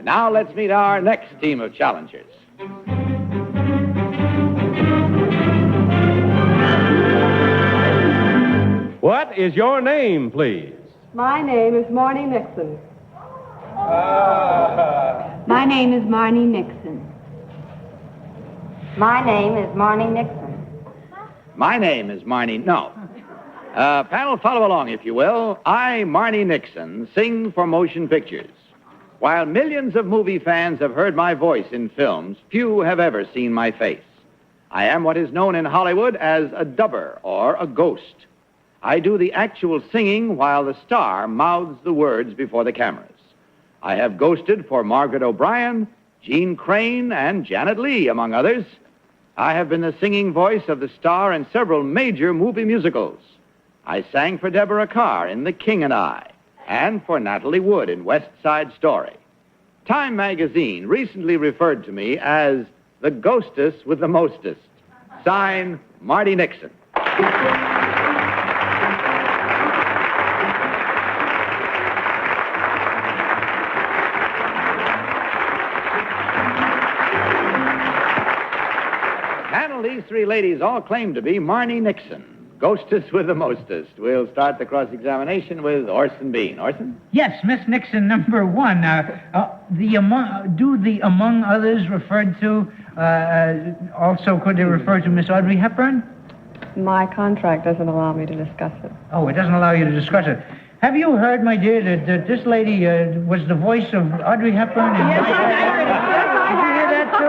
And now let's meet our next team of challengers. What is your name, please? My name is Marni Nixon. My name is Marni Nixon. My name is Marni Nixon. My name is Marni... No. Panel, follow along, if you will. I, Marni Nixon, sing for motion pictures. While millions of movie fans have heard my voice in films, few have ever seen my face. I am what is known in Hollywood as a dubber or a ghost. I do the actual singing while the star mouths the words before the cameras. I have ghosted for Margaret O'Brien, Jean Crane, and Janet Leigh, among others. I have been the singing voice of the star in several major movie musicals. I sang for Deborah Carr in The King and I, and for Natalie Wood in West Side Story. Time magazine recently referred to me as the ghostess with the mostest. Sign, Marni Nixon. Panel, these three ladies all claim to be Marni Nixon, ghostess with the mostest. We'll start the cross-examination with Orson Bean. Orson? Yes, Miss Nixon, number one. The among others referred to, also could they refer to Miss Audrey Hepburn? My contract doesn't allow me to discuss it. Oh, it doesn't allow you to discuss it. Have you heard, my dear, that this lady was the voice of Audrey Hepburn? Yes, I heard it. Did you hear that, too?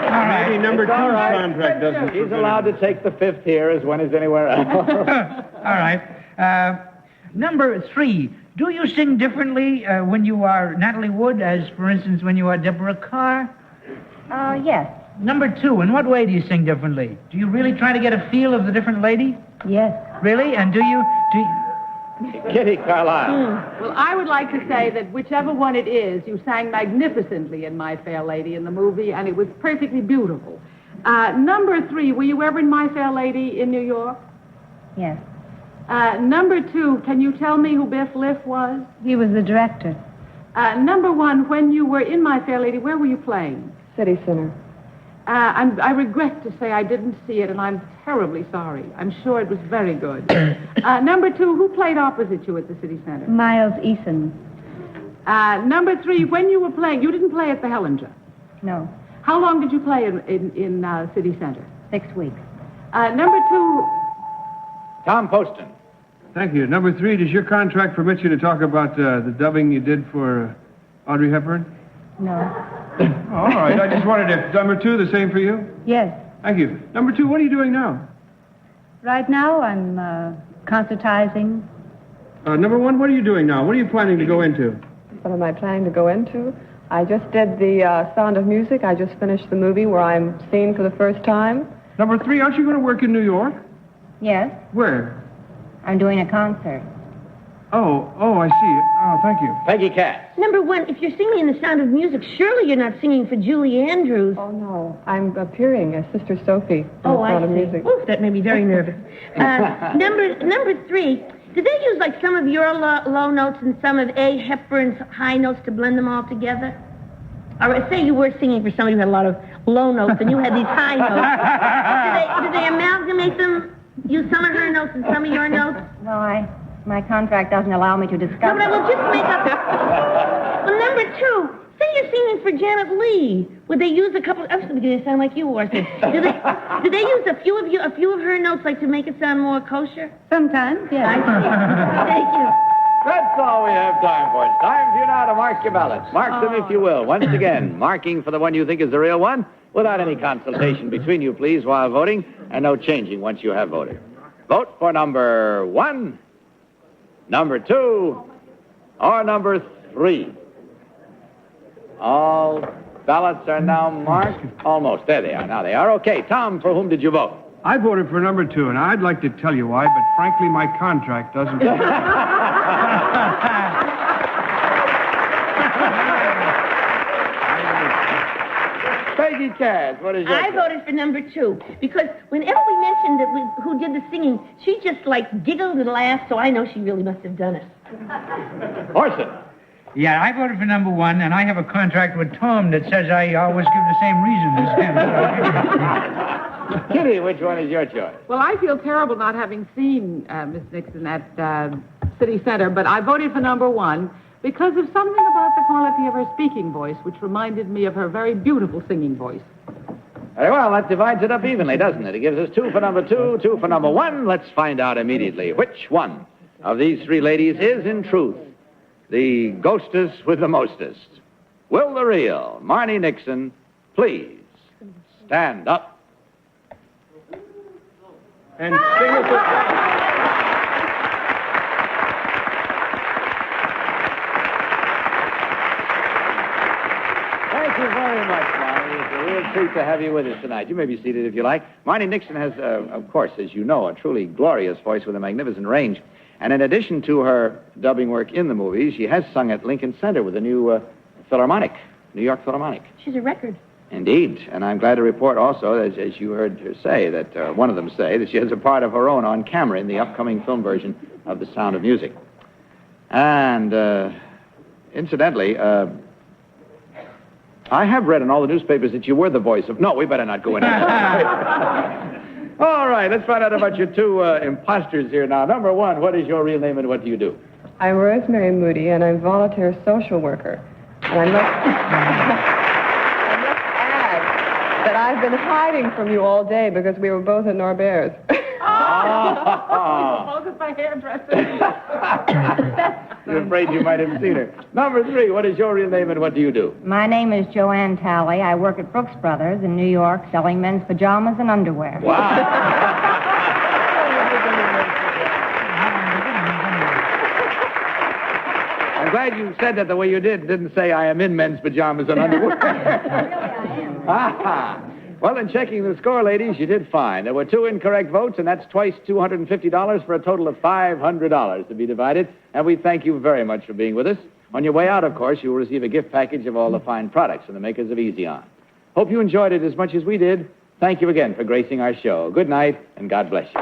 All right. Maybe number two's contract doesn't... He's allowed to take the fifth here as one is anywhere else. All right. Number three, do you sing differently when you are Natalie Wood as, for instance, when you are Deborah Carr? Yes. Number two, in what way do you sing differently? Do you really try to get a feel of the different lady? Yes. Really? And do you... Kitty Carlisle. Well, I would like to say that whichever one it is, you sang magnificently in My Fair Lady in the movie, and it was perfectly beautiful. Number three, were you ever in My Fair Lady in New York? Yes. Number two, can you tell me who Biff Liff was? He was the director. Number one, when you were in My Fair Lady, where were you playing? City Center. I regret to say I didn't see it, and I'm terribly sorry. I'm sure it was very good. Number two, who played opposite you at the City Center? Miles Eason. Number three, when you were playing, you didn't play at the Hellinger. No. How long did you play in City Center? 6 weeks. Number two... Tom Poston. Thank you. Number three, does your contract permit you to talk about the dubbing you did for Audrey Hepburn? No. All right. I just wondered if number two, the same for you? Yes. Thank you. Number two, what are you doing now? Right now, I'm concertizing. Number one, what are you doing now? What are you planning to go into? What am I planning to go into? I just did the Sound of Music. I just finished the movie where I'm seen for the first time. Number three, aren't you going to work in New York? Yes. Where? I'm doing a concert. Oh, I see. Oh, thank you. Peggy Cass. Number one, if you're singing in The Sound of Music, surely you're not singing for Julie Andrews. Oh, no. I'm appearing as Sister Sophie in the I Sound of see. Music. Oof, that made me very nervous. Number three, did they use like some of your low notes and some of A. Hepburn's high notes to blend them all together? Or say you were singing for somebody who had a lot of low notes and you had these high notes. Did they amalgamate them, use some of her notes and some of your notes? No, my contract doesn't allow me to discuss No, but I will just make up... Well, number two, say you're singing for Janet Leigh. Would they use a couple... I was beginning to sound like you, Orson. Do they use a few of her notes, like, to make it sound more kosher? Sometimes, yes. I see. Thank you. That's all we have time for. It's time for you now to mark your ballots. Mark them if you will. Once again, marking for the one you think is the real one, without any consultation between you, please, while voting, and no changing once you have voted. Vote for number one, number two, or number three. All ballots are now marked. Almost. There they are. Now they are. Okay, Tom, for whom did you vote? I voted for number two, and I'd like to tell you why, but frankly, my contract doesn't... Peggy Cass, what is your... I voted for number two, because whenever we mentioned who did the singing, she just, like, giggled and laughed, so I know she really must have done it. Orson. Yeah, I voted for number 1, and I have a contract with Tom that says I always give the same reason as him. Kitty, which one is your choice? Well, I feel terrible not having seen Miss Nixon at City Center, but I voted for number 1 because of something about the quality of her speaking voice, which reminded me of her very beautiful singing voice. Very well, that divides it up evenly, doesn't it? It gives us 2 for number 2, 2 for number 1. Let's find out immediately which one of these 3 ladies is, in truth, the ghostess with the mostest. Will the real Marni Nixon please stand up? And sing us a... Thank you very much, Marni. It's a real treat to have you with us tonight. You may be seated if you like. Marni Nixon has, of course, as you know, a truly glorious voice with a magnificent range. And in addition to her dubbing work in the movies, she has sung at Lincoln Center with the new Philharmonic, New York Philharmonic. She's a record. Indeed. And I'm glad to report also, as you heard her say, that one of them say, that she has a part of her own on camera in the upcoming film version of The Sound of Music. And, incidentally, I have read in all the newspapers that you were the voice of... No, we better not go into that. All right, let's find out about your 2 imposters here now. Number 1, what is your real name and what do you do? I'm Rosemary Moody, and I'm a volunteer social worker. And I must add that I've been hiding from you all day because we were both at Norbert's. Both of my hairdressers. You're afraid you might have seen her. Number 3, what is your real name and what do you do? My name is Joanne Talley. I work at Brooks Brothers in New York selling men's pajamas and underwear. Wow. I'm glad you said that the way you didn't say I am in men's pajamas and underwear. Really, I am. Ah. Well, in checking the score, ladies, you did fine. There were 2 incorrect votes, and that's twice $250 for a total of $500 to be divided. And we thank you very much for being with us. On your way out, of course, you will receive a gift package of all the fine products from the makers of Easy On. Hope you enjoyed it as much as we did. Thank you again for gracing our show. Good night, and God bless you.